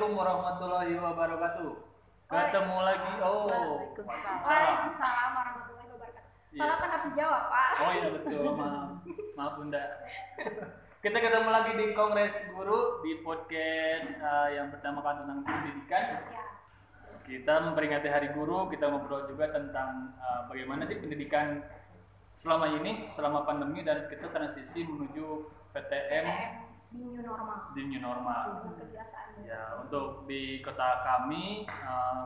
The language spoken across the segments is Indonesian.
Assalamualaikum warahmatullahi wabarakatuh. Ketemu lagi. Waalaikumsalam warahmatullahi wabarakatuh. Salam kan harus dijawab, Pak. Oh iya betul, maaf Bunda. Kita ketemu lagi di Kongres Guru di podcast yang bertemakan tentang pendidikan. Ya. Kita memperingati Hari Guru, kita ngobrol juga tentang bagaimana sih pendidikan selama ini, selama pandemi, dan kita transisi menuju PTM di new normal. Di new normal. Kebiasaan. Ya, untuk di kota kami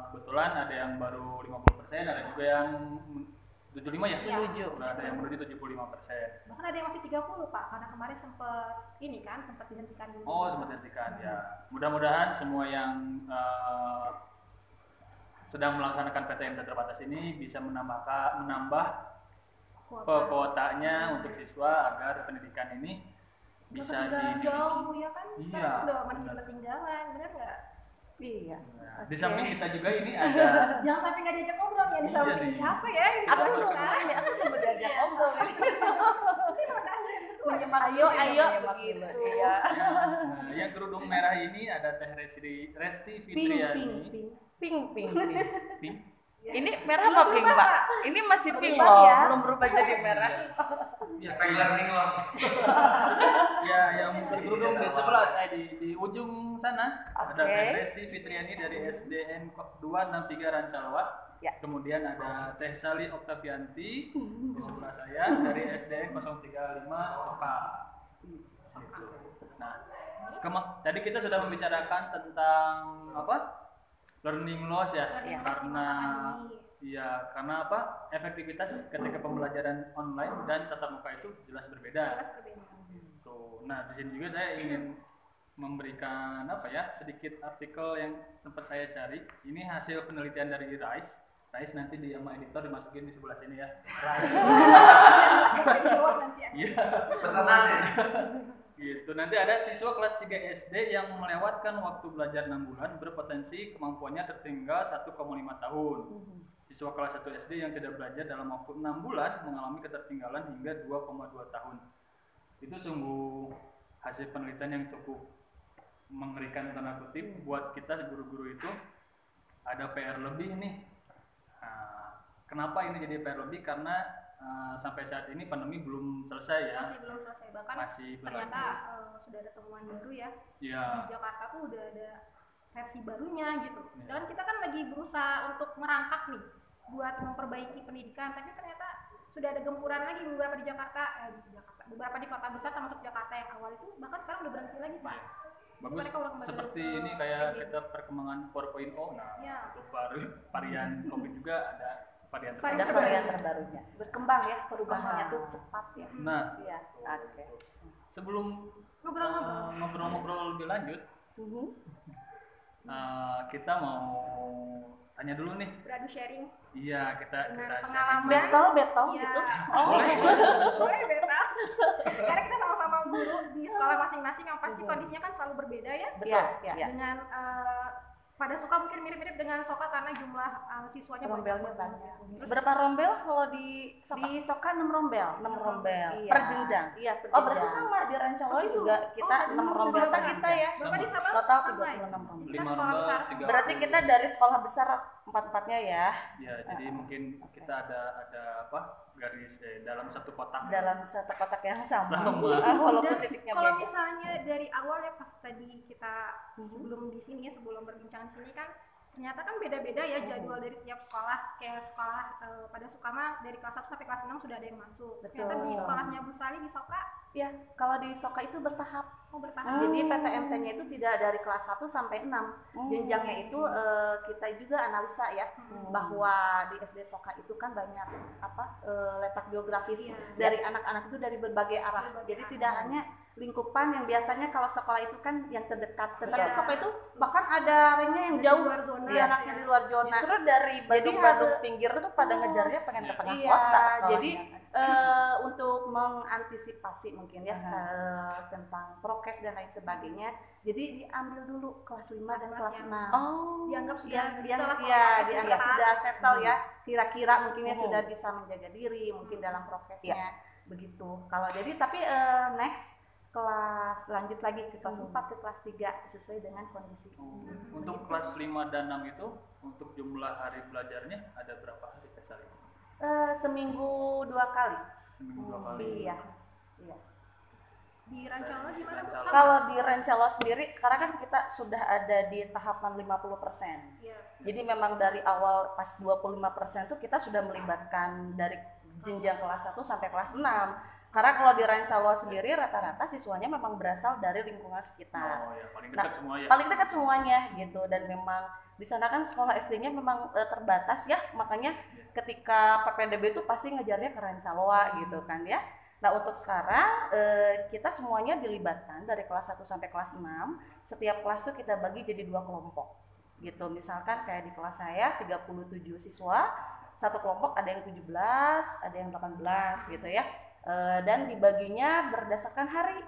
kebetulan ada yang baru 50%, ada juga yang 75 ya? Menuju. Ada yang menuju 75%. Bahkan ada yang masih 30, Pak, karena kemarin sempat dihentikan dulu. Oh, sempat dihentikan ya. Mudah-mudahan semua yang sedang melaksanakan PTM terbatas ini bisa menambah kuotanya untuk siswa agar pendidikan ini bisa dimiliki. Jauh ya kan? Iya. Sekarang udah makin ketinggalan, benar nggak? Iya. Nah, di samping kita juga ini ada. Jangan sampai nggak diajak ngobrol ya, di samping siapa ya? Aku belum diajak ngobrol. Terima kasih. Ayo begitu. Iya. Nah, yang kerudung merah ini ada Teh Resti Fitriani. Pink. Ini merah apa pink, Pak? Ini masih pink loh, belum berubah jadi merah. Ya, learning loh. Ya, yang berkerudung di sebelah saya di ujung sana ada Teh Resti Fitriani dari SDN 263 Rancalwat. Ya. Kemudian ada Teh Sali Oktavianti di sebelah saya dari SDN 035 Soka. Gitu. Nah, tadi kita sudah membicarakan tentang apa? Learning loss ya, karena apa? Efektivitas ketika pembelajaran online dan tatap muka itu jelas berbeda. Tuh. Nah, di sini juga saya ingin memberikan sedikit artikel yang sempat saya cari. Ini hasil penelitian dari RISE nanti di sama editor dimasukin di sebelah sini ya. Iya. Pesanannya. Gitu. Nanti ada siswa kelas 3 SD yang melewatkan waktu belajar 6 bulan berpotensi kemampuannya tertinggal 1,5 tahun. Siswa kelas 1 SD yang tidak belajar dalam waktu 6 bulan mengalami ketertinggalan hingga 2,2 tahun. Itu sungguh hasil penelitian yang cukup mengerikan tanda kutip buat kita guru-guru itu. Ada PR lebih nih. Nah, kenapa ini jadi PR lebih? Karena sampai saat ini pandemi belum selesai ya. Masih belum selesai, bahkan ternyata sudah ada temuan baru ya. Iya. Di Jakarta tuh udah ada versi barunya gitu. Sedangkan kita kan lagi berusaha untuk merangkak nih buat memperbaiki pendidikan, tapi ternyata sudah ada gempuran lagi beberapa di Jakarta, beberapa di kota besar termasuk Jakarta yang awal itu bahkan sekarang udah berhenti lagi, Pak. Bagus. Seperti ini kayak kita perkembangan 4.0. Nah, untuk varian COVID juga ada varian terbarunya. Berkembang ya, perubahannya tuh cepat ya. Nah, iya. Oke. Sebelum ngobrol-ngobrol lebih lanjut, kita mau tanya dulu nih. Beradu sharing. Iya, kita pengalaman. Battle ya. gitu. Boleh battle. Karena kita sama-sama guru di sekolah masing-masing yang pasti kondisinya kan selalu berbeda ya. Betul. Dengan pada Soka mungkin mirip-mirip dengan Soka karena jumlah siswanya rombelnya banyak. Berapa rombel kalau di Soka? Di Soka 6 rombel. 6 rombel. Iya. Per jenjang. Iya, per Oh, berarti sama di Rancalwat juga kita 6 rombel Bapak kita ya. Bapak di Sabang total sama 36 rombel. Kita sekolah besar. Berarti kita dari sekolah besar empat-empatnya ya. Ya, jadi mungkin kita ada garis dalam satu kotak. Dalam satu kotak yang sama. Walaupun titiknya kalau beda. misalnya dari awal ya pas tadi kita sebelum di sini ya, sebelum berbincang di sini kan ternyata kan beda-beda ya jadwal dari tiap sekolah. Kayak sekolah pada Sukama dari kelas 1 sampai kelas 6 sudah ada yang masuk. Ternyata di sekolahnya Bu Sali di Soka ya, kalau di Soka itu bertahap. bertahap. Jadi PTMT-nya itu tidak dari kelas 1 sampai 6. Jenjangnya itu kita juga analisa ya, bahwa di SD Soka itu kan banyak letak geografis dari anak-anak itu dari berbagai arah. Jadi tidak hanya lingkupan yang biasanya kalau sekolah itu kan yang terdekat. Tetapi Soka itu bahkan ada area yang jauh, anaknya di luar zona. Justru dari Bandung pinggir tuh pada ngejarnya pengen ke tengah kota sekolahnya. Jadi untuk mengantisipasi mungkin ya tentang prokes dan lain sebagainya, jadi diambil dulu kelas 5 dan kelas 6. Dianggap sudah dianggap sudah settle ya, kira-kira mungkinnya sudah bisa menjaga diri mungkin dalam prokesnya begitu. Kalau jadi tapi next kelas lanjut lagi ke kelas 4 ke kelas 3 sesuai dengan kondisi. Untuk kelas 5 dan 6 itu untuk jumlah hari belajarnya ada berapa hari Teh Sari? Seminggu 2 kali. Seminggu 2 kali. Iya. Di Rancalo gimana Bu? Rancalo. Sama? Kalau di Rancalo sendiri sekarang kan kita sudah ada di tahapan 50%. Iya. Jadi memang dari awal pas 25% tuh kita sudah melibatkan dari jenjang kelas 1 sampai kelas 6. Karena kalau di Rancalo sendiri rata-rata siswanya memang berasal dari lingkungan sekitar. Oh ya, paling dekat semua ya. Paling dekat semuanya gitu, dan memang di sana kan sekolah SD-nya memang terbatas ya, makanya ketika PPDB itu pasti ngejarnya ke Rancaloa gitu kan ya. Nah untuk sekarang kita semuanya dilibatkan dari kelas 1 sampai kelas 6. Setiap kelas tuh kita bagi jadi 2 kelompok gitu. Misalkan kayak di kelas saya 37 siswa, satu kelompok ada yang 17, ada yang 18 gitu ya. Dan dibaginya berdasarkan hari.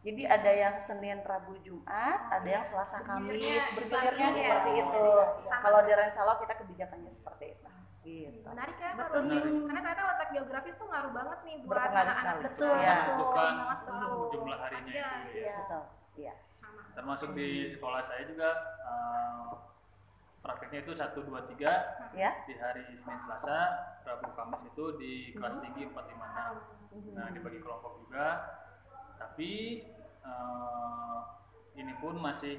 Jadi ada yang Senin, Rabu, Jumat, ada yang Selasa, Kamis, bergilirnya seperti itu. Kalau di Rancalo kita kebijakannya seperti itu. Gitu. Menarik ya Pak Betul Rosi. sih. Karena ternyata letak geografis tuh ngaruh banget nih buat Berpengaruh anak-anak sekali. kecil. Betul, Ya, betul. tentukan Perkembangan sekolah. jumlah harinya Iya, itu iya. ya. Betul. Iya. Sama. Termasuk di sekolah saya juga prakteknya itu 1, 2, 3 Ya. di hari Senin, Selasa, Rabu, Kamis itu di kelas tinggi 4, 5, 6. Nah dibagi kelompok juga, tapi ini pun masih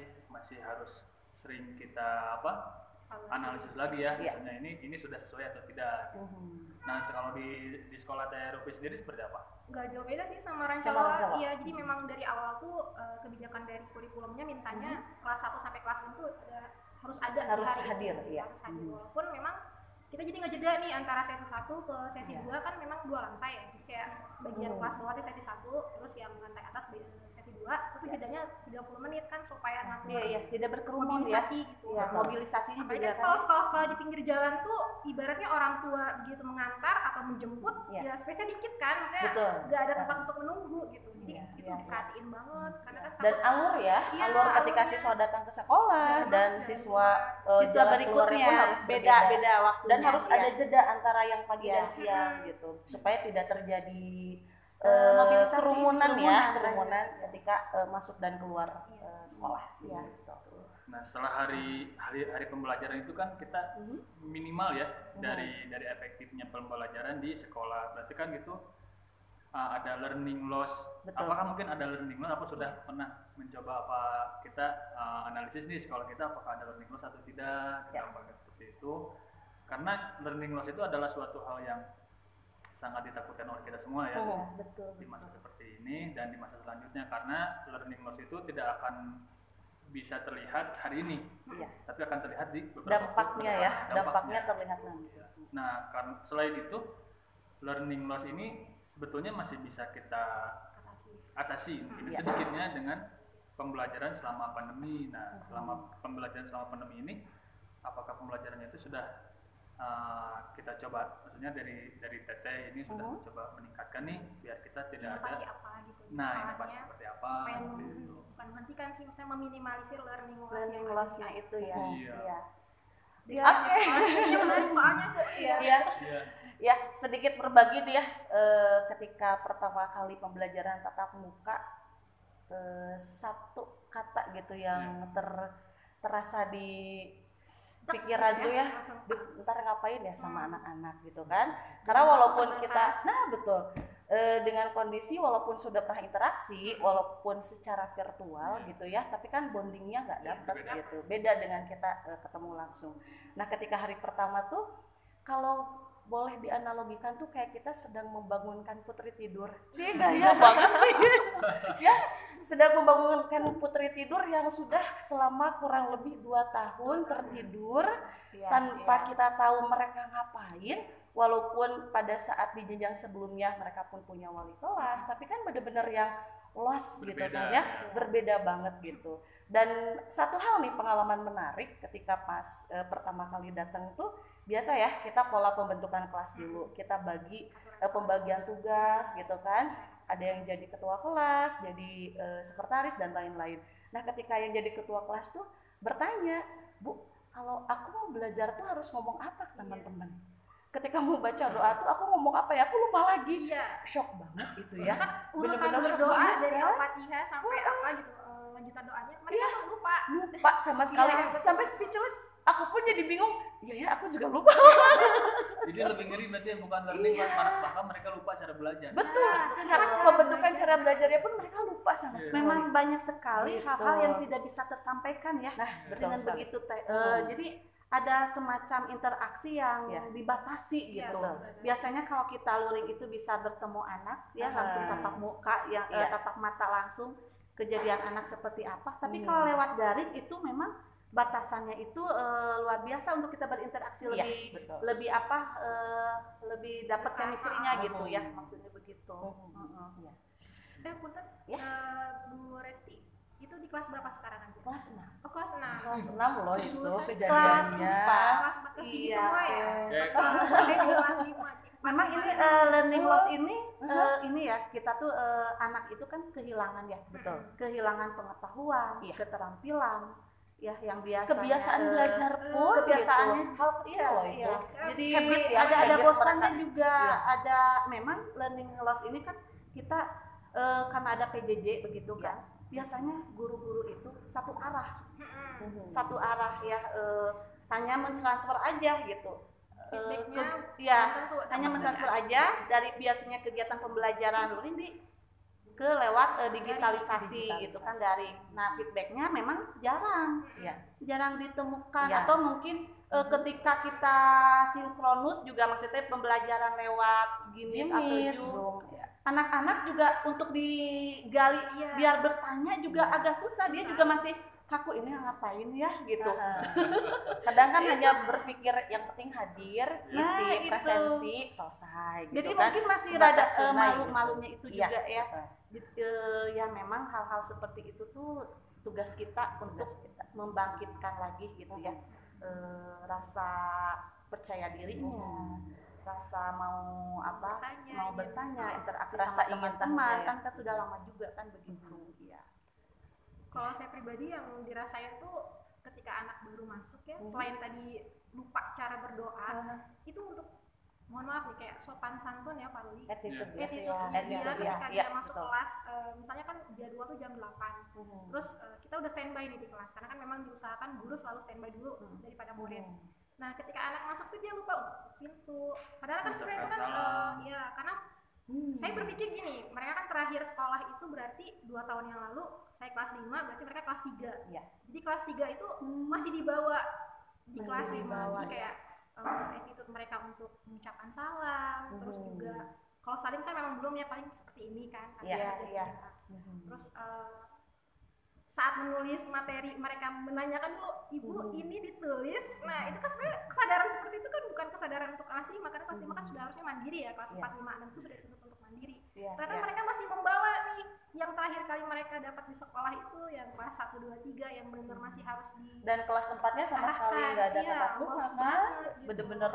harus sering kita analisis lagi ya, Iya. misalnya ini sudah sesuai atau tidak. Nah kalau di sekolah Teh Rupi sendiri seperti apa? Nggak jauh beda sih sama Sama Rancalo. Rancalo. Iya, jadi memang dari awal tuh kebijakan dari kurikulumnya mintanya kelas 1 sampai kelas 6 tuh harus ada Harus hari hadir, itu. iya. Harus hadir. Walaupun memang kita jadi nggak jeda nih antara sesi 1 ke sesi 2 kan memang 2 lantai ya. Jadi kayak bagian kelas bawah di sesi 1, terus yang lantai atas sesi 2 itu jedanya 30 menit kan supaya ngatur Iya, iya, tidak berkerumun ya. mobilisasi gitu. Iya, mobilisasinya Apalagi juga kan kan. kalau sekolah-sekolah di pinggir jalan tuh ibaratnya orang tua begitu mengantar atau menjemput, Iya. ya space-nya dikit kan, maksudnya Betul. nggak ada tempat untuk menunggu gitu. Jadi Iya, itu iya, diperhatiin banget karena kan Dan takut- alur ya, Iya, alur ketika alurnya. siswa datang ke sekolah Iya, dan masuk siswa Siswa jalan keluarnya berikutnya pun harus beda waktunya. dan harus iya. ada jeda antara yang pagi Iya. dan siang gitu supaya tidak terjadi Mobilisasi, kerumunan ya, kerumunan. kerumunan ketika masuk dan keluar sekolah. Iya. Gitu. Nah setelah hari pembelajaran itu kan kita minimal ya dari efektifnya pembelajaran di sekolah. Berarti kan gitu ada learning loss. Betul. Apakah mungkin ada learning loss? Apa sudah pernah mencoba kita analisis nih sekolah kita apakah ada learning loss atau tidak? Kita membahas seperti itu. Karena learning loss itu adalah suatu hal yang sangat ditakutkan oleh kita semua ya. Betul. Di masa seperti ini dan di masa selanjutnya, karena learning loss itu tidak akan bisa terlihat hari ini, Iya. tapi akan terlihat di beberapa Dampaknya ya, dampaknya. dampaknya terlihat nanti. Nah, selain itu learning loss ini sebetulnya masih bisa kita atasi mungkin Iya. sedikitnya dengan pembelajaran selama pandemi. Nah, selama pembelajaran selama pandemi ini, apakah pembelajarannya itu sudah kita coba, maksudnya dari Teteh ini sudah mencoba meningkatkan nih biar kita tidak inovasi ada. apa gitu di Nah, sekolahnya, inovasi seperti apa? supaya seperti itu. bukan menghentikan sih, maksudnya meminimalisir learning loss Learning yang loss-nya ada. itu ya. Iya. Iya. Dia Oke. Ini menarik soalnya Iya. Ya, Iya. ya sedikit berbagi nih ya ketika pertama kali pembelajaran tatap muka satu kata gitu yang terasa di pikiran tuh ya, ntar ngapain ya sama anak-anak gitu kan, karena walaupun kita betul dengan kondisi walaupun sudah pernah interaksi walaupun secara virtual gitu ya, tapi kan bondingnya nggak dapet gitu, beda dengan kita ketemu langsung. Nah ketika hari pertama tuh kalau boleh dianalogikan tuh kayak kita sedang membangunkan putri tidur. Cih, gaya banget sih. Ya, sedang membangunkan putri tidur yang sudah selama kurang lebih 2 tahun tertidur tanpa kita tahu mereka ngapain. Walaupun pada saat di jenjang sebelumnya mereka pun punya wali kelas, tapi kan bener-bener yang lost gitu kan ya, berbeda banget gitu. Dan satu hal nih pengalaman menarik ketika pas pertama kali datang tuh, biasa ya kita pola pembentukan kelas dulu, kita bagi pembagian tugas gitu kan, ada yang jadi ketua kelas, jadi sekretaris dan lain-lain. Nah ketika yang jadi ketua kelas tuh bertanya, Bu, kalau aku mau belajar tuh harus ngomong apa ke teman-teman? ketika mau baca doa tuh aku ngomong apa ya, aku lupa lagi. Iya. Shock banget itu ya. Kan urutan Bener-bener shock berdoa banget dari ya. Al-Fatihah sampai apa gitu, lanjutan doanya mereka tuh lupa. Lupa sama sekali. Iya, betul. Sampai speechless. Aku pun jadi bingung. Iya ya, aku juga lupa. Jadi lebih ngeri berarti yang bukan learning, bahkan mereka lupa cara belajar. Betul. Pembentukan cara belajarnya pun mereka lupa sama sekali. Memang banyak sekali Gitu. hal-hal yang tidak bisa tersampaikan ya. Nah, betul Dengan sekali. begitu jadi ada semacam interaksi yang Ya. dibatasi Iya, gitu. betul. Biasanya kalau kita luring itu bisa bertemu anak ya langsung tatap muka yang Iya. tatap mata langsung kejadian anak seperti apa. Tapi Hmm. kalau lewat daring itu memang batasannya itu luar biasa untuk kita berinteraksi Iya, lebih betul. lebih apa lebih dapat chemistry-nya gitu ya, Hmm. maksudnya begitu. Iya. Punten, Ya. Bu Resti itu di kelas berapa sekarang aja? Kelas 6. Oh, kelas 6. Kelas 6 loh itu Dulu saya kejadiannya. Kelas 4 kelas 3 Iya. semua ya. Ya, Saya juga kelas 5. Memang ini learning loss ini ini ya kita tuh anak itu kan kehilangan ya, Betul. kehilangan pengetahuan, Iya. keterampilan, ya yang biasa Kebiasaan belajar pun kebiasaannya gitu. Hal kecil loh itu. iya. Jadi Habit ya, ada habit bosannya mereka. juga, Iya. ada memang learning loss ini kan kita karena ada PJJ begitu Iya. kan. Biasanya guru-guru itu satu arah Mhm. satu arah ya hanya mentransfer aja gitu. Feedbacknya Ya, tentu hanya dapat mentransfer dari aja dari biasanya kegiatan pembelajaran luring ke lewat digitalisasi Digitalisasi. gitu kan daring. Nah feedbacknya memang jarang, Iya. jarang ditemukan Iya. atau mungkin ketika kita sinkronus juga maksudnya pembelajaran lewat Gimit atau Jimit, Zoom, Zoom. Ya. anak-anak juga untuk digali Iya. biar bertanya juga agak susah, dia juga masih kaku ini ngapain ya gitu. Kadang kan hanya berpikir yang penting hadir, Nah, isi itu. presensi, selesai gitu Jadi kan. mungkin masih Sebatas rada tunai malu-malunya itu Iya, juga ya. betul. Ya memang hal-hal seperti itu tuh tugas kita untuk Tugas kita. membangkitkan lagi gitu ya rasa percaya dirinya, rasa mau apa, Bertanya, mau iya. bertanya, interaksi Rasa sama ingin teman-teman tahu, ya. kan sudah lama juga kan begitu ya. Kalau saya pribadi yang dirasain tuh ketika anak baru masuk ya, selain tadi lupa cara berdoa, itu untuk mohon maaf nih kayak sopan santun ya Pak Ruli. Attitude ya. Attitude-nya dia Attitude, ketika ya, dia masuk betul. kelas, misalnya kan jadwal tuh jam 8. Terus kita udah standby nih di kelas karena kan memang diusahakan guru selalu standby dulu daripada murid. Nah, ketika anak masuk tuh dia lupa untuk tutup pintu. Padahal kan sebenarnya itu kan ya karena saya berpikir gini, mereka kan terakhir sekolah itu berarti 2 tahun yang lalu, saya kelas 5, berarti mereka kelas 3. Iya. Jadi kelas 3 itu masih dibawa di Masih kelas 5. dibawa, Jadi kayak attitude mereka untuk mengucapkan salam, terus juga kalau salim kan memang belum ya, paling seperti ini kan. Iya, iya. Terus saat menulis materi mereka menanyakan dulu, ibu ini ditulis. Nah itu kan sebenarnya kesadaran seperti itu kan bukan kesadaran untuk kelas 5, karena kelas 5 kan sudah harusnya mandiri ya, kelas 4, 5, 6 itu sudah dituntut untuk mandiri. Ternyata mereka masih membawa nih yang terakhir kali mereka dapat di sekolah itu yang kelas 1, 2, 3 yang benar-benar masih harus di Dan kelas 4-nya sama sekali nggak ada Iya, tatap muka los kan, banget gitu. bener-bener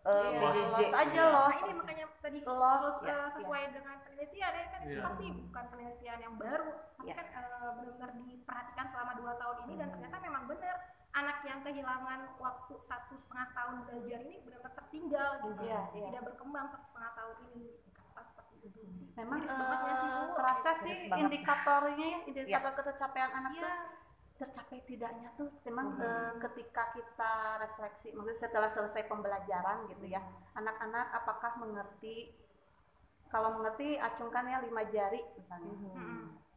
Iya, PJJ los aja gitu. loh. Nah, ini makanya tadi Los, sesuai dengan penelitian ya kan, itu Iya. pasti bukan penelitian yang baru, tapi Iya. kan benar-benar diperhatikan selama 2 tahun ini dan ternyata memang benar anak yang kehilangan waktu 1,5 tahun belajar ini benar-benar tertinggal gitu, Iya, iya. tidak berkembang 1,5 tahun ini kapan seperti itu. Memang Miris banget ya sih, Bu. terasa sih Miris banget. indikatornya ya, indikator ketercapaian anak Iya. tuh tercapai tidaknya tuh memang ketika kita refleksi, maksudnya setelah selesai pembelajaran gitu ya, anak-anak apakah mengerti? Kalau mengerti acungkan ya 5 jari misalnya.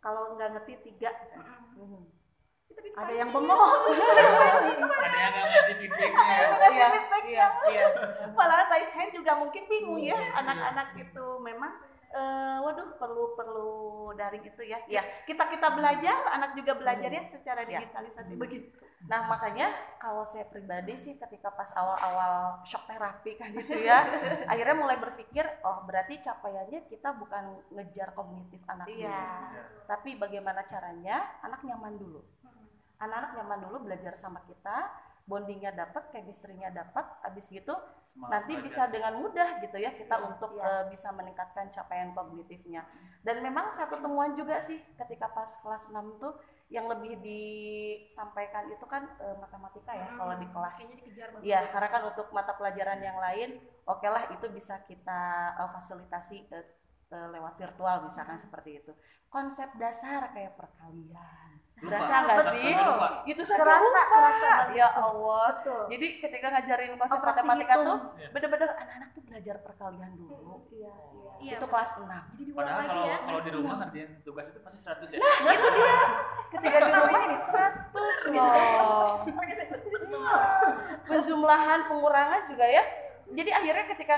Kalau nggak ngerti 3 misalnya. Itu di Ada yang pancing ya. bengong. Ada yang nggak ngasih feedbacknya. Iya, iya. Malah raise hand juga mungkin bingung ya anak-anak itu memang waduh perlu daring itu ya. Ya, kita belajar, anak juga belajar ya secara digitalisasi begitu. Nah makanya kalau saya pribadi sih ketika pas awal-awal shock terapi kan gitu ya, akhirnya mulai berpikir oh berarti capaiannya kita bukan ngejar kognitif anak dulu, tapi bagaimana caranya anak nyaman dulu. Anak-anak nyaman dulu belajar sama kita, bondingnya dapat, chemistry-nya dapat, habis gitu Semangat nanti belajar. bisa dengan mudah gitu ya kita untuk bisa meningkatkan capaian kognitifnya. Dan memang satu temuan juga sih ketika pas kelas 6 tuh yang lebih disampaikan itu kan matematika ya kalau di kelas. Kayaknya dikejar banget. Iya, karena kan untuk mata pelajaran yang lain, oke lah itu bisa kita fasilitasi lewat virtual misalkan seperti itu. Konsep dasar kayak perkalian. Lupa. Berasa nggak sih? Lupa. Itu saya Kerasa lupa. banget. Ya Allah. Betul. Jadi ketika ngajarin konsep Operasi matematika hitung. tuh Iya. bener-bener anak-anak tuh belajar perkalian dulu. Iya. Iya, Itu kelas 6. jadi diulang Padahal lagi kalau ya. kalau di rumah ngerjain tugas itu pasti 100 ya. Itu dia. Ketika di rumah 100 loh. Penjumlahan, pengurangan juga ya. Jadi akhirnya ketika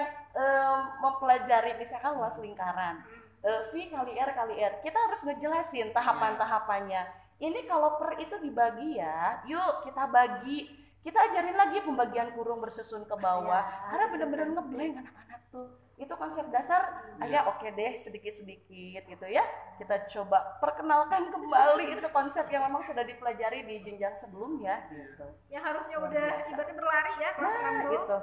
mempelajari misalkan luas lingkaran, V kali R kali R, kita harus ngejelasin tahapan-tahapannya. Ini kalau per itu dibagi ya, yuk kita bagi, kita ajarin lagi pembagian kurung bersusun ke bawah, karena benar-benar ngeblank anak-anak tuh. Itu konsep dasar, ya oke deh sedikit-sedikit gitu ya. Kita coba perkenalkan kembali itu konsep yang memang sudah dipelajari di jenjang sebelumnya. Gitu. Yang harusnya Luar udah biasa. ibaratnya berlari ya kelas 6 dulu. Gitu.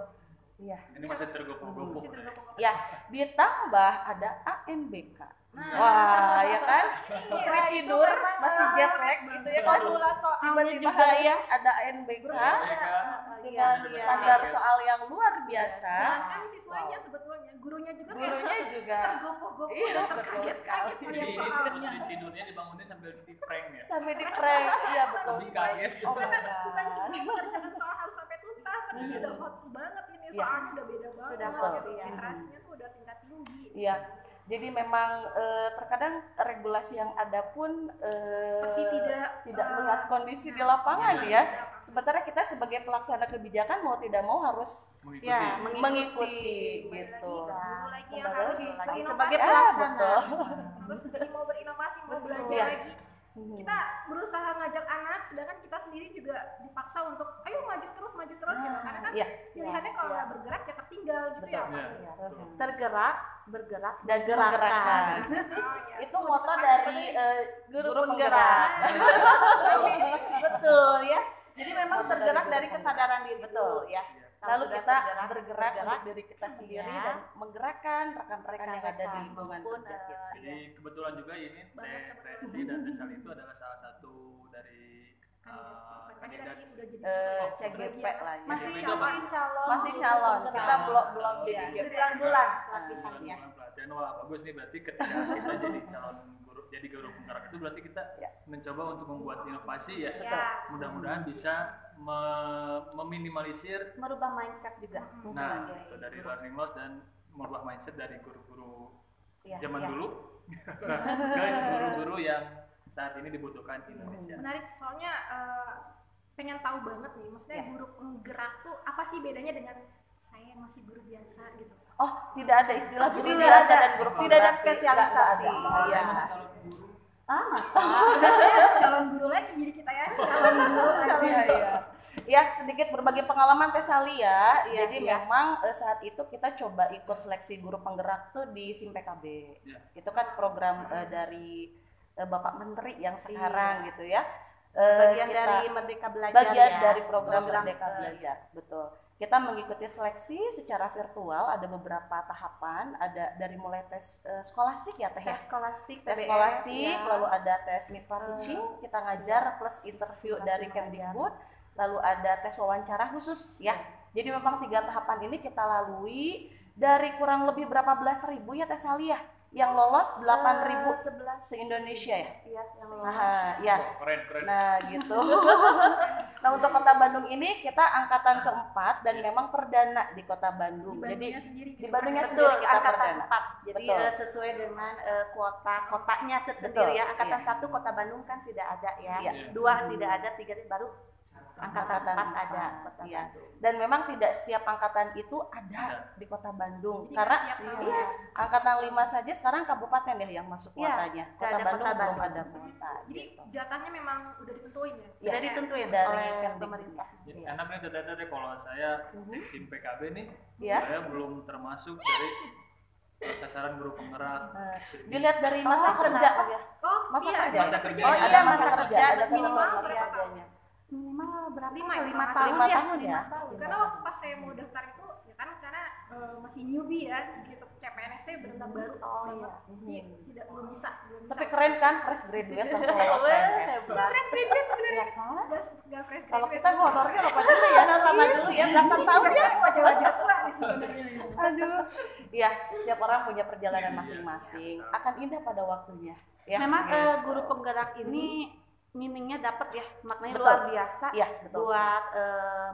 Iya. Ini masih tergopong-gopong. Masih tergopong-gopong. Ya, ditambah ada ANBK. Nah. Wah, ya kan? Putri Iya, itu tidur, memang, masih jet lag gitu ya kan? Formula soalnya Tiba-tiba juga harus ya. ada ANBK dengan Iya. standar soal yang luar biasa. Dan kan siswanya sebetulnya, gurunya juga kayak Gurunya juga tergopoh-gopoh Iya, dan betul terkaget-kaget sekali. melihat Jadi soalnya. tidurnya dibangunin sambil di prank ya. sampai di prank. Iya, betul Lebih sekali. kaget. Oh my Bukan god. kita mengerjakan soal harus sampai tuntas, tapi ini udah hot banget ini Iya. soalnya udah beda banget. Sudah gitu. hot, iya. Literasinya tuh udah tingkat tinggi. Iya. Jadi memang terkadang regulasi yang ada pun Seperti tidak melihat kondisi di lapangan Iya. ya. Sementara kita sebagai pelaksana kebijakan mau tidak mau harus Mengikuti. Ya, mengikuti Kembali gitu. guru lagi yang Kembali harus lagi berinovasi. sebagai Ah, pelaksana. betul. Harus jadi mau berinovasi, mau belajar Iya. lagi. Kita berusaha ngajak anak, sedangkan kita sendiri juga dipaksa untuk ayo maju terus gitu. Karena kan Iya. pilihannya kalau nggak bergerak ya tertinggal gitu ya. Betul. Iya, Iya. betul. Tergerak, bergerak, Dan menggerakkan. Oh, ya. Itu moto dari Guru guru penggerak. penggerak. Betul ya. Jadi memang Moto tergerak dari dari guru kesadaran diri Betul. dulu ya. Kalau Lalu sudah kita tergerak, bergerak untuk diri kita sendiri Iya. dan menggerakkan rekan-rekan yang ada di rekan-rekan lingkungan maupun, kerja kita. Jadi kebetulan juga ini Teh Presti dan Teh Sal itu adalah salah satu dari kandidat sih udah jadi CGP bagian. lah ya. masih Itu apa? calon, Masih calon, penggerak. kita belum Iya, jadi 9 bulan Nah, latihannya. pelatihan wah bagus nih berarti ketika kita jadi calon guru jadi guru penggerak itu berarti kita Ya. mencoba untuk membuat inovasi ya. Ya. Mudah-mudahan bisa meminimalisir Merubah mindset juga. nah sebagai itu dari learning loss dan merubah mindset dari guru-guru Iya, zaman iya. dulu ke guru-guru yang saat ini dibutuhkan di Indonesia. Menarik soalnya pengen tahu banget nih, maksudnya guru penggerak tuh apa sih bedanya dengan saya masih guru biasa gitu. Oh, tidak ada istilah guru Tidak biasa ada. dan guru Tidak ada penggerak sih. spesialisasi. Nggak ada. Saya Iya. masih calon guru. Ah, masa? Calon guru lagi jadi kita ya, calon guru lagi. Iya, iya. Ya, sedikit berbagi pengalaman Teh Sali ya. Iya, Jadi iya. memang saat itu kita coba ikut seleksi guru penggerak tuh di SIM PKB. Iya. Itu kan program dari Bapak Menteri yang sekarang gitu ya. Bagian Kita- dari Merdeka Belajar bagian ya. dari program Program, Merdeka eh, Belajar, betul. Kita mengikuti seleksi secara virtual, ada beberapa tahapan, ada dari mulai tes skolastik ya Teh ya. Tes skolastik, Tes TBS, skolastik, ya. lalu ada tes mitra teaching, kita ngajar plus interview dari Kemdikbud, lalu ada tes wawancara khusus ya. Jadi memang 3 tahapan ini kita lalui dari kurang lebih berapa belas ribu ya Teh Sali ya, yang lolos 8.000 11 se-Indonesia ya. ya yang Nah, ya. Wah, keren keren. Nah gitu. Nah untuk Kota Bandung ini kita angkatan keempat dan memang perdana di Kota Bandung. Jadi Bandungnya sendiri. di Bandungnya betul sendiri kita angkatan perdana. 4. Jadi Betul. sesuai dengan kuota kotanya tersendiri Betul, ya. Angkatan iya. 1 Kota Bandung kan tidak ada ya. Iya. 2 tidak ada, 3 baru angkatan 4 ada Kota Iya. Bandung. Dan memang tidak setiap angkatan itu ada di Kota Bandung. Jadi Karena setiap tahun iya. angkatan 5 saja sekarang kabupaten ya yang masuk Iya, kuotanya. nggak Kota ada Bandung Kota belum Bandung. ada kuota. Jadi gitu. jatahnya memang udah ditentuin ya. Iya. Sudah ditentuin Dari oleh Kemdikbud. pemerintah. Jadi Iya. enak nih teteh kalau saya cek SIM PKB nih, Iya. saya belum termasuk dari sasaran guru penggerak. Jadi, Dilihat dari masa Oh, kerja kenapa? ya. Oh, Masa iya, kerja. Masa kerja. Oh, Ada ada masa masa kerja, kerja, ada ketentuan minimal masa berapa kerjanya. Minimal berapa? 5 ya, 5 kalau tahun nggak ya? salah. 5 tahun ya? tahun. Karena waktu pas saya mau daftar itu ya kan karena masih newbie ya gitu, CPNS itu benar baru Oh, banget. iya. Jadi belum bisa. Tapi keren kan, fresh graduate langsung lolos PNS. Hebat. Fresh graduate sebenarnya. Ya kan? Nggak fresh Kalau graduate. kita honornya apa dulu ya? Lama dulu ya, belasan tahun ya. Biasanya wajah-wajah tua nih sebenarnya. Aduh. Ya, setiap orang punya perjalanan masing-masing. Akan indah pada waktunya. Ya. Memang guru penggerak ini meaningnya dapat ya, maknanya Betul. luar biasa Iya, betul buat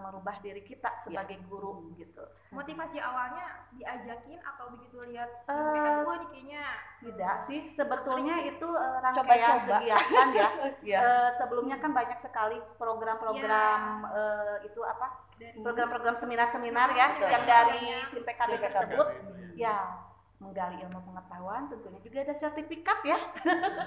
merubah diri kita sebagai guru gitu. Motivasi awalnya diajakin atau begitu lihat sampaikan wah ini kayaknya Tidak sih, sebetulnya itu rangkaian Coba-coba. kegiatan ya. Iya. Sebelumnya kan banyak sekali program-program itu apa? dari Program-program seminar-seminar ya Betul. yang dari Seminar. SIMPKB SIMPKB tersebut. Itu Ya, menggali ilmu pengetahuan tentunya juga ada sertifikat ya.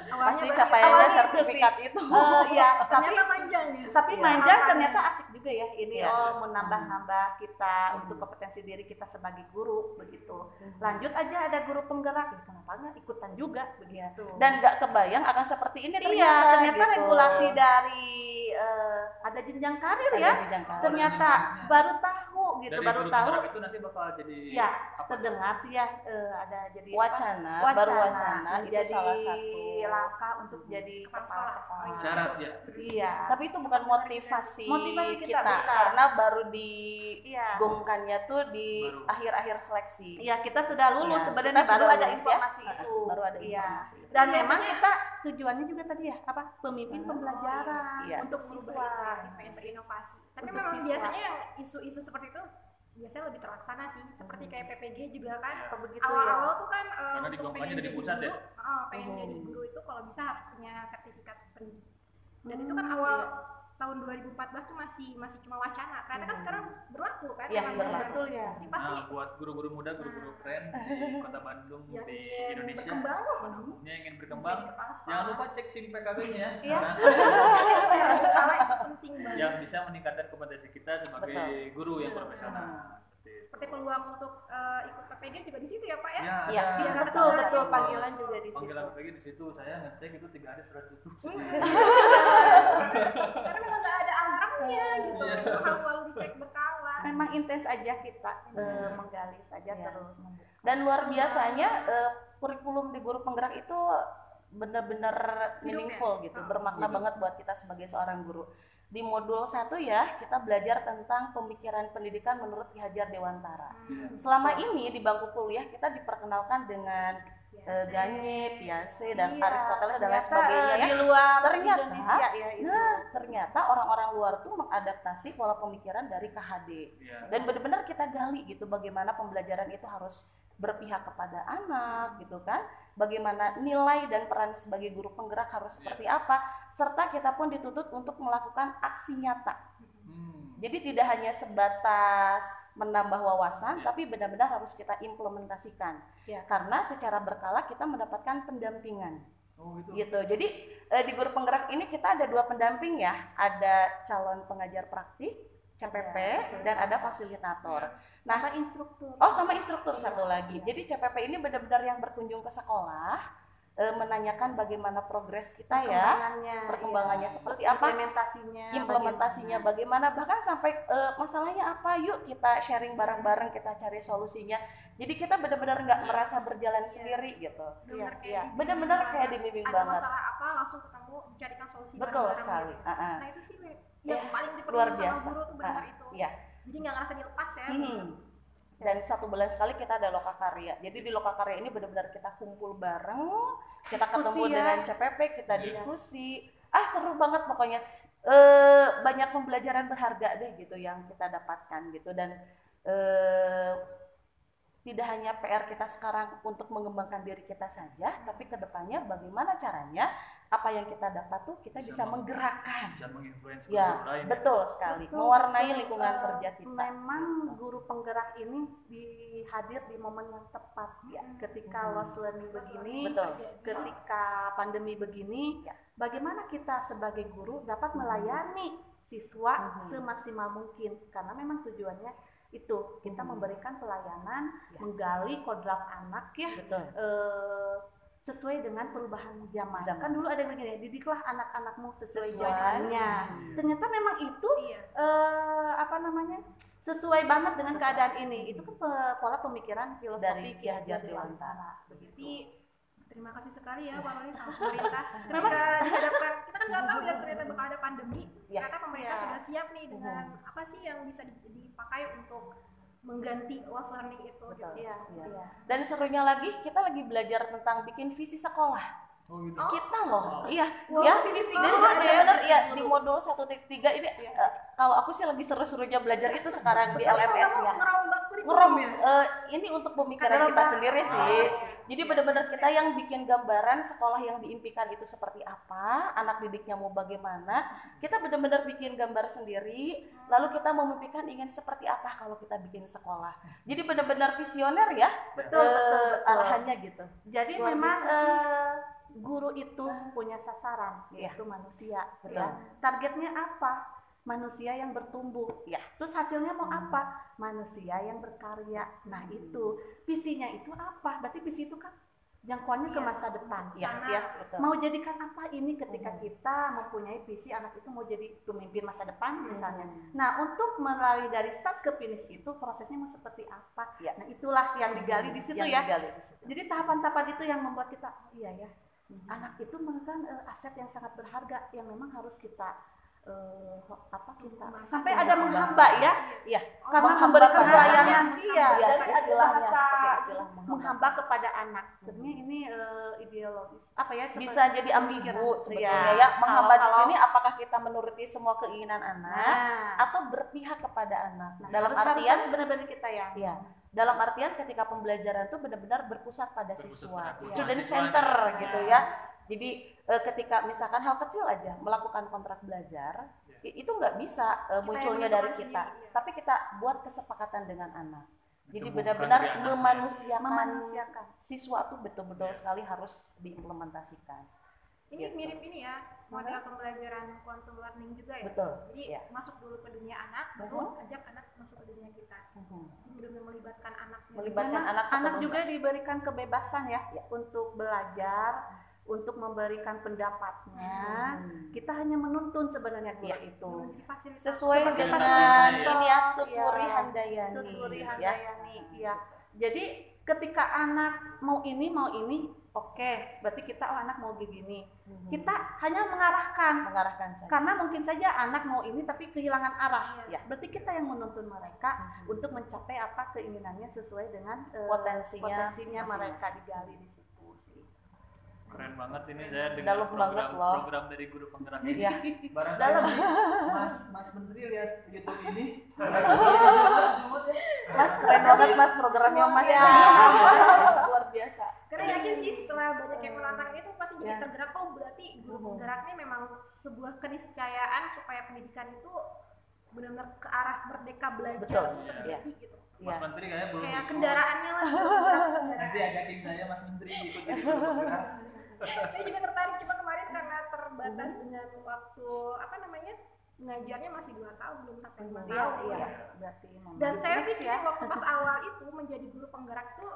awalnya Pasti banyak- capaiannya awalnya itu sertifikat itu. Ya, tapi ternyata panjang ya. tapi Iya. manjang ternyata asik juga ya ini Iya. menambah-nambah kita untuk kompetensi diri kita sebagai guru begitu. Lanjut aja ada guru penggerak, ya, kenapa nggak ikutan juga begitu. Dan nggak kebayang akan seperti ini ternyata. iya, ternyata gitu. regulasi dari ada jenjang karir Ada ya. jenjang karir. Ternyata jenjangnya. baru tahu gitu, Dari baru guru tahu. penggerak itu nanti bakal jadi Ya, apa? terdengar sih ya ada jadi apa? Wacana, baru wacana itu menjadi salah satu. langkah untuk jadi Kepala kepala sekolah. sekolah. Syarat ya. Iya. Tapi itu bukan motivasi, Motivasi kita, bukan. karena baru Iya. digongkannya tuh di Baru. akhir-akhir seleksi. Iya, kita sudah lulus Iya, sebenarnya kita baru sudah ada lulus ya. informasi itu. Baru ada Iya. informasi. Dan Biasanya- memang kita tujuannya juga tadi ya, apa? Pemimpin pembelajaran Iya. untuk merubah siswa. itu ya, pengen berinovasi. Tapi Untuk memang siswa. biasanya yang isu-isu seperti itu biasanya lebih terlaksana sih. Seperti kayak PPG juga kan. Iya. Apa begitu ya? Awal-awal tuh kan Karena untuk digongkannya pengen dari jadi pusat ya? guru, pengen Mhm. jadi guru itu kalau bisa harus punya sertifikat pendidik. Dan itu kan awal tahun 2014 tuh masih cuma wacana. Ternyata kan sekarang berlaku kan. Iya, memang berlaku. Betul ya. Jadi pasti Nah, buat guru-guru muda, guru-guru keren di Kota Bandung, yang di ingin Indonesia, berkembang yang ingin berkembang, jadi kepala sekolah. jangan lupa cek SIM PKB-nya ya. Iya. Karena Kepala itu penting banget. yang bisa meningkatkan kompetensi kita sebagai guru yang profesional. Seperti peluang untuk ikut PPG juga di situ ya Pak ya. Ya, Iya, ada biar betul ada betul sama- panggilan juga di situ. panggilan PPG di situ. Saya ngecek itu 3 hari sudah tutup. Karena memang nggak ada alarmnya gitu. Iya. Harus selalu dicek berkala. Memang intens aja kita menggali saja Iya. terus. Dan luar biasanya kurikulum di guru penggerak itu benar-benar meaningful gitu, bermakna Betul. banget buat kita sebagai seorang guru. Di modul 1 ya, kita belajar tentang pemikiran pendidikan menurut Ki Hajar Dewantara. Selama ini di bangku kuliah kita diperkenalkan dengan Gagne, Piaget, dan Iya, Aristoteles dan lain ternyata, sebagainya ya. di luar Ternyata, Indonesia ya itu. Nah, ternyata orang-orang luar tuh mengadaptasi pola pemikiran dari KHD. Iya. Dan benar-benar kita gali gitu bagaimana pembelajaran itu harus berpihak kepada anak gitu kan, bagaimana nilai dan peran sebagai guru penggerak harus seperti apa, serta kita pun dituntut untuk melakukan aksi nyata. Jadi tidak hanya sebatas menambah wawasan, tapi benar-benar harus kita implementasikan. Ya. Karena secara berkala kita mendapatkan pendampingan. Oh, itu. Gitu. Jadi di guru penggerak ini kita ada 2 pendamping ya, ada calon pengajar praktik CPP dan ada fasilitator. Nah, Apa instruktur? oh sama instruktur satu lagi. Jadi CPP ini benar-benar yang berkunjung ke sekolah, menanyakan bagaimana progres kita ya, perkembangannya seperti Terus apa, implementasinya bagaimana, bahkan sampai masalahnya apa, yuk kita sharing bareng-bareng, kita cari solusinya. Jadi kita benar-benar nggak merasa berjalan sendiri gitu. Benar-benar kayak dibimbing ada banget. masalah apa langsung ketemu dicarikan solusi Betul bareng-bareng sekali. gitu. Nah itu sih yang paling luar diperlukan biasa. sama guru tuh benar itu. Iya. Jadi nggak ngerasa dilepas ya. Dan 1 bulan sekali kita ada lokakarya. Jadi di lokakarya ini benar-benar kita kumpul bareng, kita Diskusi ketemu ya. dengan CPP, kita diskusi. Seru banget pokoknya. Banyak pembelajaran berharga deh gitu yang kita dapatkan gitu. Dan tidak hanya PR kita sekarang untuk mengembangkan diri kita saja, tapi kedepannya bagaimana caranya apa yang kita dapat tuh kita bisa menggerakkan. Bisa menginfluence Ya, guru lain. betul sekali. Betul, Mewarnai betul. lingkungan kerja kita. Memang guru penggerak ini hadir di momen yang tepat ya. Ketika lost learning begini, Betul. ketika pandemi begini, bagaimana kita sebagai guru dapat melayani siswa semaksimal mungkin, karena memang tujuannya itu kita memberikan pelayanan, menggali kodrat anak ya, Betul. sesuai dengan perubahan zaman. Zaman. Kan dulu ada yang begini ya, didiklah anak-anakmu sesuai Sesuai. zamannya. Ternyata memang itu Iya. sesuai banget dengan Sesuai. keadaan ini. Itu kan pola pemikiran filosofi Dari Ki Hajar Ki Hajar Dewantara. Jadi terima kasih sekali ya Pak Roni sama pemerintah. Ketika dihadapkan, kita kan nggak tahu ya ternyata bakal ada pandemi. Ya. Ternyata pemerintah Ya. sudah siap nih dengan apa sih yang bisa dipakai untuk mengganti was learning itu. Betul. Gitu. Iya, Iya. iya. Dan serunya lagi kita lagi belajar tentang bikin visi sekolah. Oh gitu. Kita loh, iya, Wow, ya. visi Jadi sekolah ya. benar-benar ya di modul 1.3 ini kalau aku sih lagi seru-serunya belajar itu sekarang di LMS-nya. Ngerombak kurikulum Ngerom ya. ini untuk pemikiran kita sendiri sih. Jadi benar-benar kita yang bikin gambaran sekolah yang diimpikan itu seperti apa, anak didiknya mau bagaimana, kita benar-benar bikin gambar sendiri, lalu kita memimpikan ingin seperti apa kalau kita bikin sekolah. Jadi benar-benar visioner ya, Betul, betul. arahannya gitu. Jadi Luar memang biasa sih. guru itu punya sasaran, yaitu manusia. Betul. Ya. Targetnya apa? Manusia yang bertumbuh. Ya. Terus hasilnya mau apa? Manusia yang berkarya. Nah itu visinya itu apa? Berarti visi itu kan jangkauannya ke Iya. masa depan. Ya, Sana. ya, betul. Mau jadikan apa ini ketika kita mempunyai visi anak itu mau jadi pemimpin masa depan misalnya. Nah untuk melalui dari start ke finish itu prosesnya mau seperti apa? Ya. Nah itulah yang digali di situ Yang ya. digali di situ. Jadi tahapan-tahapan itu yang membuat kita, oh iya ya, anak itu merupakan aset yang sangat berharga yang memang harus kita sampai ada menghamba ya, Iya, karena menghamba memberikan pada pelayanan, anak. iya, Iya, dan ada istilahnya, bahasa pakai istilah menghamba kepada anak. Sebenarnya ini ideologis, apa ya? bisa jadi ambigu pemikiran. sebetulnya Iya. ya. Menghamba di Kalau- sini apakah kita menuruti semua keinginan anak Nah, atau berpihak kepada anak. nah, Dalam harus artian benar-benar kita ya. ya, dalam artian ketika pembelajaran itu benar-benar berpusat pada Berpusat siswa, pada student siswa. center gitu ya. Jadi ketika misalkan hal kecil aja melakukan kontrak belajar, itu nggak bisa munculnya yang dari menentukan kita, sendiri, ya. tapi kita buat kesepakatan dengan anak. Jadi Itu benar-benar bukan dari memanusiakan Memanusiakan. siswa tuh betul-betul sekali harus diimplementasikan. Ini Gitu. mirip ini ya, model pembelajaran quantum learning juga ya. Betul. Jadi Iya. masuk dulu ke dunia anak, baru ajak anak masuk ke dunia kita. Benar-benar melibatkan anaknya. Melibatkan Memang anak anak sepenuhnya. juga diberikan kebebasan ya untuk belajar, untuk memberikan pendapatnya. Kita hanya menuntun sebenarnya guru Iya. itu. Jadi fasilitas. Sesuai Seperti dengan fasilitas ini ya, Iya. tuturi handayani. Tuturi ya. handayani, ya. Jadi ketika anak mau ini, oke, berarti kita anak mau begini. Kita hanya mengarahkan saja. karena mungkin saja anak mau ini tapi kehilangan arah. Iya. Ya, berarti kita yang menuntun mereka untuk mencapai apa keinginannya sesuai dengan Potensinya potensinya masing-masing. mereka digali di situ sih. Keren banget ini saya dengar Dalam banget loh. program dari guru penggerak ini. Iya. Barangkali Dalam. Mas Menteri lihat YouTube ini. Mas keren banget Mas programnya Mas. Iya. Luar biasa. Karena yakin sih setelah banyak yang menantang itu pasti jadi Ya. tergerak. Oh berarti guru penggerak ini memang sebuah keniscayaan supaya pendidikan itu benar-benar ke arah merdeka belajar Betul. itu terjadi gitu. Mas Iya. Menteri kayaknya belum. Kayak ikut. kendaraannya lah. kendaraan. Nanti ajakin saya Mas Menteri ikut jadi guru penggerak. Saya juga tertarik cuma kemarin karena terbatas dengan waktu apa namanya mengajarnya masih 2 tahun belum sampai 5 Iya, tahun. iya. Berarti memang Dan saya fix pikir waktu pas awal itu menjadi guru penggerak tuh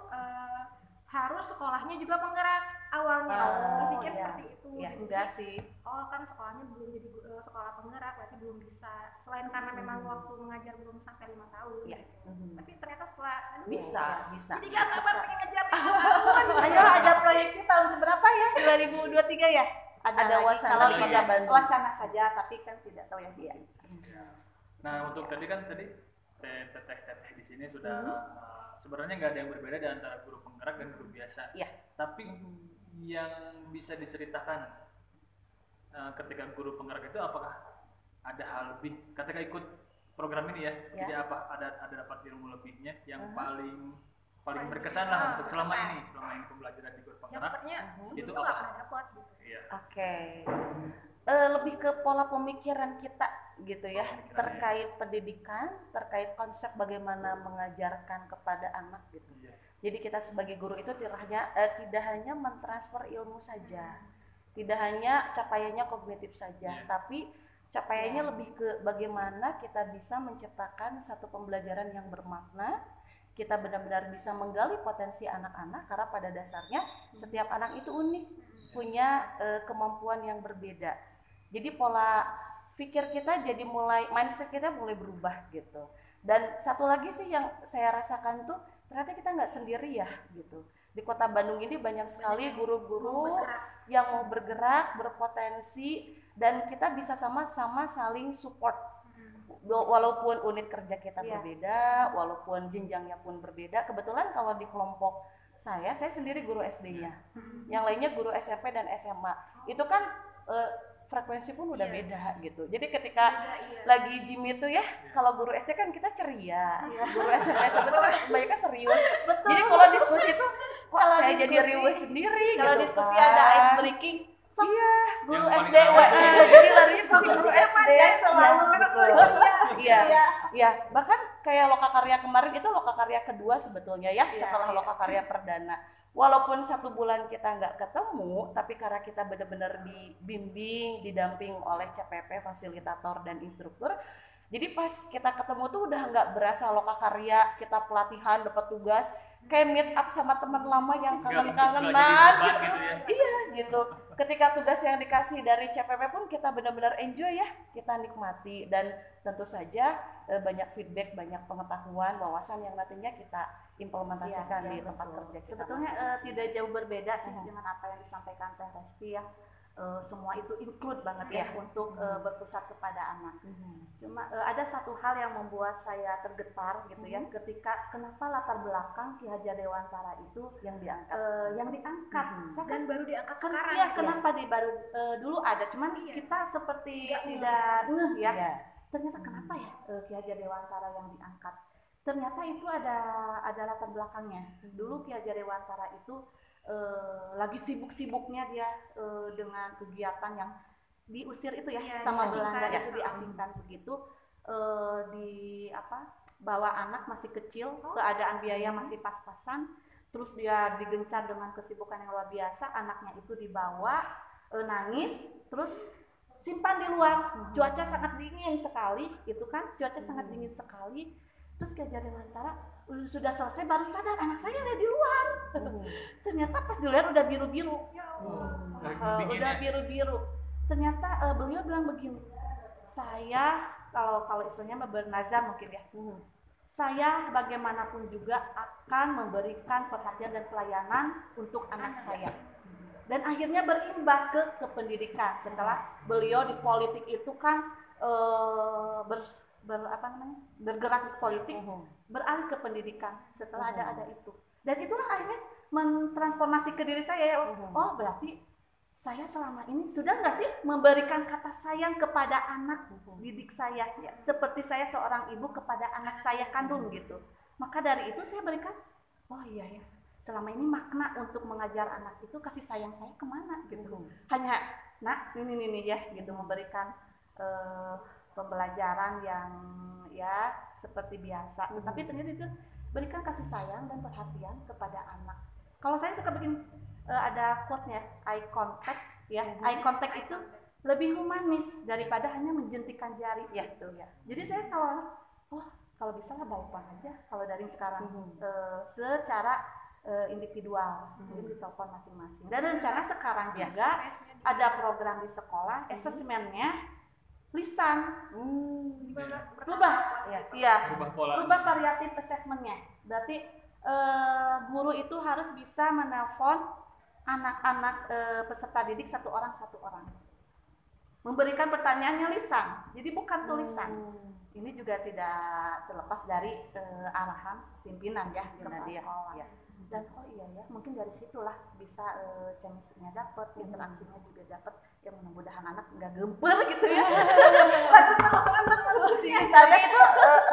harus sekolahnya juga penggerak awalnya. Oh, Saya pikir iya. seperti itu. Iya, Jadi, enggak sih. oh kan sekolahnya belum jadi sekolah penggerak berarti belum bisa. Selain karena memang waktu mengajar belum sampai 5 tahun. Iya. Tapi ternyata setelah aduh, Bisa. Jadi gak sabar pengen ngejar 5 tahun. Ayo ada proyeksi tahun berapa ya? 2023 ya? Ada lagi. wacana Kalau di Kota tidak Bandung. wacana saja tapi kan tidak tahu yang dia. Nah untuk tadi teteh di sini sudah sebenarnya nggak ada yang berbeda di antara guru penggerak dan guru biasa. Iya. Tapi yang bisa diceritakan ketika guru penggerak itu apakah ada hal lebih ketika ikut program ini ya? Ya. Jadi apa ada dapat ilmu lebihnya yang paling berkesan lah untuk selama ini pembelajaran di guru Yang penggerak. sepertinya sebelum Itu itu gak apa? pernah dapat gitu. Iya. Oke. Lebih ke pola pemikiran kita gitu ya, Pemikiran, terkait pendidikan, terkait konsep bagaimana mengajarkan kepada anak gitu. Iya. Jadi kita sebagai guru itu tidak hanya mentransfer ilmu saja, tidak hanya capaiannya kognitif saja, Iya. tapi capaiannya lebih ke bagaimana kita bisa menciptakan satu pembelajaran yang bermakna, kita benar-benar bisa menggali potensi anak-anak, karena pada dasarnya setiap anak itu unik, punya kemampuan yang berbeda. Jadi pola pikir kita jadi mindset kita mulai berubah gitu. Dan satu lagi sih yang saya rasakan tuh, ternyata kita nggak sendiri ya gitu. Di Kota Bandung ini banyak sekali guru-guru yang mau bergerak, berpotensi, dan kita bisa sama-sama saling support. Walaupun unit kerja kita berbeda, walaupun jenjangnya pun berbeda. Kebetulan kalau di kelompok saya sendiri guru SD-nya, yang lainnya guru SMP dan SMA. Itu kan frekuensi pun udah beda gitu. Jadi ketika lagi gym itu ya, kalau guru SD kan kita ceria, guru SMP itu kan banyaknya serius. Jadi kalau diskusi itu kok saya jadi riuh sendiri kalau gitu diskusi kan. ada ice breaking, Iya, guru Yang SD paling jadi larinya pasti guru SD selalu Iya, bahkan kayak lokakarya kemarin itu lokakarya kedua sebetulnya ya, setelah lokakarya perdana. Walaupun 1 bulan kita nggak ketemu, tapi karena kita benar-benar dibimbing, didamping oleh CPP, fasilitator dan instruktur, jadi pas kita ketemu tuh udah nggak berasa lokakarya, kita pelatihan, dapat tugas, kayak meet up sama teman lama yang kangen-kangenan gitu. Iya gitu. Ketika tugas yang dikasih dari CPP pun kita benar-benar enjoy ya, kita nikmati, dan tentu saja banyak feedback, banyak pengetahuan, wawasan yang nantinya kita implementasikan di tempat kerja kita. Sebetulnya tidak jauh berbeda sih dengan apa yang disampaikan Teh Resti ya. Semua itu include banget ya untuk berpusat kepada anak. Cuma ada satu hal yang membuat saya tergetar gitu ya, ketika kenapa latar belakang Ki Hajar Dewantara itu yang diangkat. Saya Dan baru diangkat sekarang. Iya, kenapa baru dulu ada, cuman kita seperti tidak ngeh ya. Ternyata kenapa ya Ki Hajar Dewantara yang diangkat? Ternyata itu ada latar belakangnya. Dulu Ki Hajar Dewantara itu lagi sibuk-sibuknya dia dengan kegiatan yang diusir itu ya, sama Belanda itu diasingkan begitu, bawa anak masih kecil, keadaan biaya masih pas-pasan, terus dia digencar dengan kesibukan yang luar biasa, anaknya itu dibawa nangis, terus simpan di luar, cuaca sangat dingin sekali gitu kan, cuaca sangat dingin sekali. Terus Ki Hajar Dewantara sudah selesai baru sadar anak saya ada di luar. Ternyata pas di luar udah biru-biru. Udah biru-biru. Ternyata beliau bilang begini, saya kalau istilahnya bernazar mungkin ya, saya bagaimanapun juga akan memberikan perhatian dan pelayanan untuk anak saya. Dan akhirnya berimbas ke pendidikan. Setelah beliau di politik itu kan bergerak di politik, beralih ke pendidikan setelah ada itu, dan itulah akhirnya mentransformasi ke diri saya. Oh berarti saya selama ini sudah nggak sih memberikan kata sayang kepada anak didik saya ya, seperti saya seorang ibu kepada anak saya kandung gitu. Maka dari itu saya berikan, oh iya ya, selama ini makna untuk mengajar anak itu kasih sayang saya kemana gitu. Hanya nak ini ya gitu, memberikan pembelajaran yang ya seperti biasa, tetapi ternyata itu berikan kasih sayang dan perhatian kepada anak. Kalau saya suka bikin ada quote-nya, eye contact ya, eye contact itu lebih humanis daripada hanya menjentikan jari ya gitu ya. Jadi saya kalau bisa lah by phone aja kalau dari sekarang, secara individual, di telepon masing-masing. Dan rencana sekarang juga ada program di sekolah, asesmennya lisan, rubah variatif assessment-nya. Berarti guru itu harus bisa menelpon anak-anak peserta didik satu orang, memberikan pertanyaannya lisan, jadi bukan tulisan. Ini juga tidak terlepas dari arahan pimpinan ya di sekolah. Dan iya ya, mungkin dari situlah bisa chemistry-nya dapat, interaksinya juga dapat, yang mudah-mudahan anak nggak gemper gitu ya. Tapi itu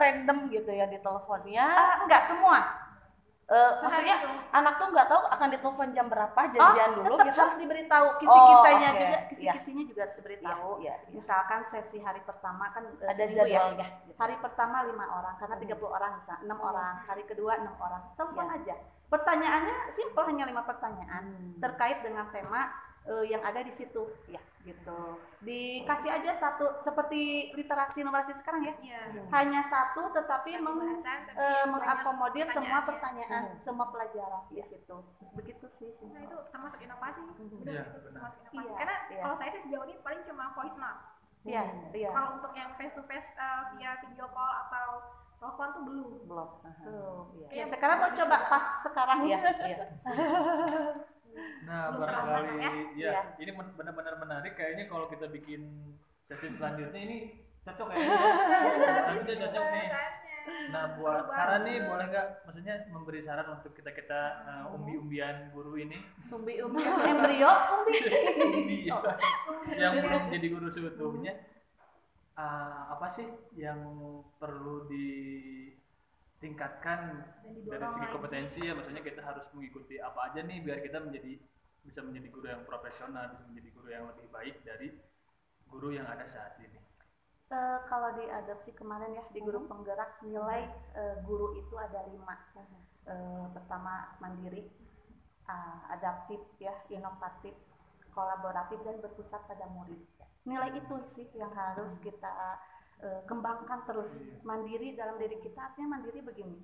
random gitu ya di teleponnya? Enggak semua. Maksudnya anak tuh nggak tahu akan ditelepon jam berapa, janjian dulu tetap gitu. Harus diberitahu, kisi-kisanya juga, kisi-kisinya juga harus diberitahu. Misalkan sesi hari pertama kan ada jadwalnya. Hari pertama 5 orang, karena 30 orang bisa 6 orang. Hari kedua 6 orang. Telepon aja. Pertanyaannya simpel, hanya 5 pertanyaan terkait dengan tema yang ada di situ ya gitu. Dikasih aja satu seperti literasi numerasi sekarang ya, hanya satu tetapi mengakomodir semua pertanyaan, semua pelajaran di situ. Begitu sih. Nah itu termasuk inovasi, Iya, termasuk inovasi. Karena kalau saya sih sejauh ini paling cuma voice note. Iya. Kalau untuk yang face to face via video call atau telepon tuh belum. Ya, sekarang mau coba pas sekarang ya. Nah, barangkali ini benar-benar menarik kayaknya kalau kita bikin sesi selanjutnya ini cocok ya. Nanti cocok nih. Nah, buat saran nih boleh nggak, maksudnya memberi saran untuk kita umbi-umbian guru ini? Umbi-umbian embrio, yang belum jadi guru seutuhnya. Apa sih yang perlu ditingkatkan dari segi kompetensi ya, maksudnya kita harus mengikuti apa aja nih biar kita bisa menjadi guru yang profesional, bisa menjadi guru yang lebih baik dari guru yang ada saat ini. Kalau di adopsi kemarin ya di guru penggerak nilai guru itu ada 5. Pertama mandiri, adaptif ya, inovatif, kolaboratif dan berpusat pada murid. Nilai itu sih yang harus kita kembangkan terus. Mandiri dalam diri kita, artinya mandiri begini,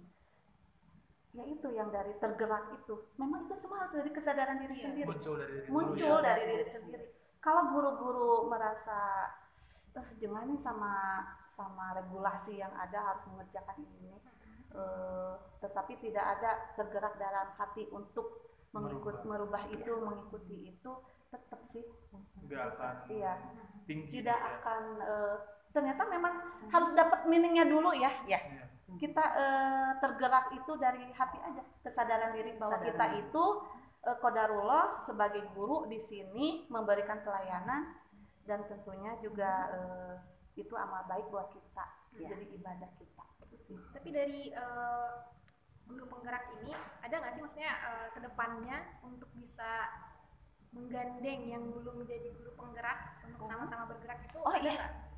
yaitu yang dari tergerak itu, memang itu semua harus dari kesadaran diri sendiri, muncul dari diri sendiri. Kalau guru-guru merasa jangan nih sama regulasi yang ada harus mengerjakan ini, tetapi tidak ada tergerak dalam hati untuk merubah itu, mengikuti itu, tetap sih nggak akan tinggi, tidak akan ternyata memang harus dapat meaningnya dulu ya. Kita tergerak itu dari hati aja, kesadaran diri bahwa kita itu qadarullah sebagai guru di sini memberikan pelayanan dan tentunya juga itu amal baik buat kita, jadi ibadah kita. Tapi dari guru penggerak ini ada nggak sih maksudnya kedepannya untuk bisa menggandeng yang belum menjadi guru penggerak untuk sama-sama bergerak itu?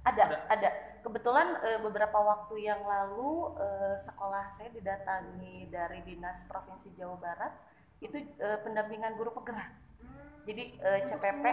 Ada. Kebetulan beberapa waktu yang lalu sekolah saya didatangi dari Dinas Provinsi Jawa Barat itu pendampingan guru penggerak. Jadi CPP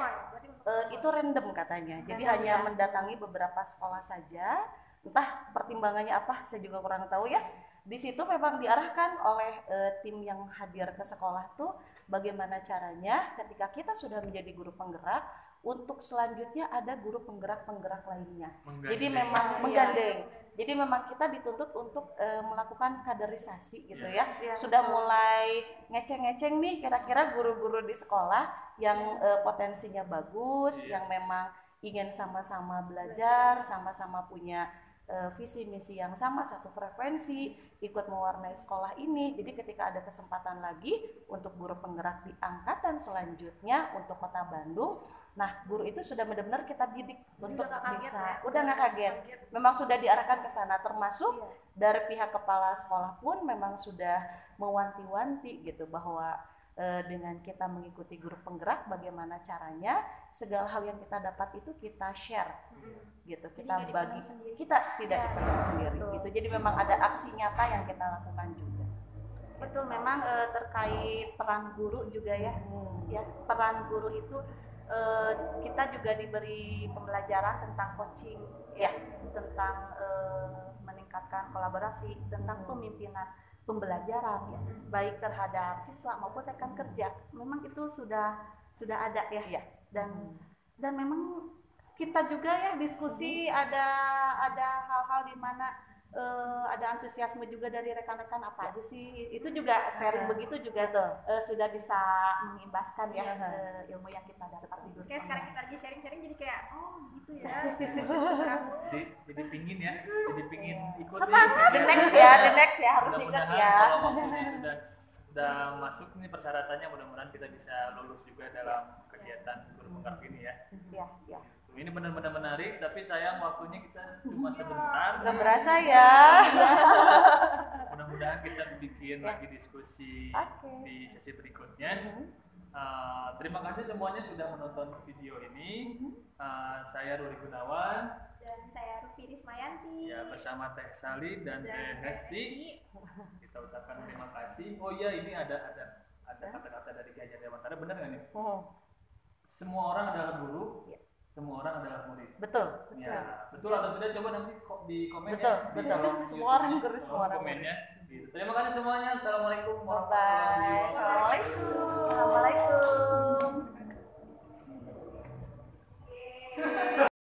itu random katanya. Jadi hanya mendatangi beberapa sekolah saja. Entah pertimbangannya apa, saya juga kurang tahu ya. Di situ memang diarahkan oleh tim yang hadir ke sekolah tuh bagaimana caranya ketika kita sudah menjadi guru penggerak, untuk selanjutnya ada guru penggerak-penggerak lainnya. Jadi memang menggandeng. Jadi memang kita dituntut untuk melakukan kaderisasi gitu ya. Sudah mulai ngeceng-ngeceng nih kira-kira guru-guru di sekolah yang potensinya bagus, yang memang ingin sama-sama belajar, sama-sama punya visi misi yang sama, satu frekuensi, ikut mewarnai sekolah ini. Jadi ketika ada kesempatan lagi untuk guru penggerak di angkatan selanjutnya untuk Kota Bandung, nah guru itu sudah benar-benar kita bidik untuk bisa, udah nggak kaget, memang sudah diarahkan ke sana, termasuk dari pihak kepala sekolah pun memang sudah mewanti-wanti gitu bahwa dengan kita mengikuti guru penggerak, bagaimana caranya segala hal yang kita dapat itu kita share gitu, kita bagi, kita tidak dipendam sendiri gitu. Jadi memang ada aksi nyata yang kita lakukan juga. Betul, memang terkait peran guru juga ya, peran guru itu kita juga diberi pembelajaran tentang coaching ya, tentang meningkatkan kolaborasi, tentang pemimpinan pembelajaran ya, baik terhadap siswa maupun rekan kerja. Memang itu sudah ada ya, dan memang kita juga ya diskusi, ada hal-hal di mana ada antusiasme juga dari rekan-rekan apa aja sih, itu juga sharing begitu juga sudah bisa mengimbaskan ya ilmu yang kita dapat di guru. Kayak sekarang kita lagi sharing-sharing jadi kayak gitu ya. jadi pingin ikut the next ya harus ikut ya. Kalau waktu ini sudah masuk nih persyaratannya, mudah-mudahan kita bisa lulus juga dalam kegiatan guru penggerak ini ya. Iya. Ini benar-benar menarik, tapi sayang waktunya kita cuma sebentar. Nggak berasa ya. Mudah-mudahan kita bikin lagi diskusi di sesi berikutnya. Terima kasih semuanya sudah menonton video ini. Saya Ruri Gunawan dan saya Rufi Rismayanti. Ya, bersama Teh Sali dan Teh Hesti. Kita ucapkan terima kasih. Oh iya, ini ada kata-kata dari Ki Hajar Dewantara, benar nggak nih? semua orang adalah guru, Ya. semua orang adalah murid. Betul. Ya, betul atau tidak coba nanti di komen Betul, ya. betul. Di kolom Semua orang YouTube-nya, guru, semua orang komen ya. Gitu. Terima kasih semuanya. Assalamualaikum Bye warahmatullahi bye. wabarakatuh. Assalamualaikum. Assalamualaikum.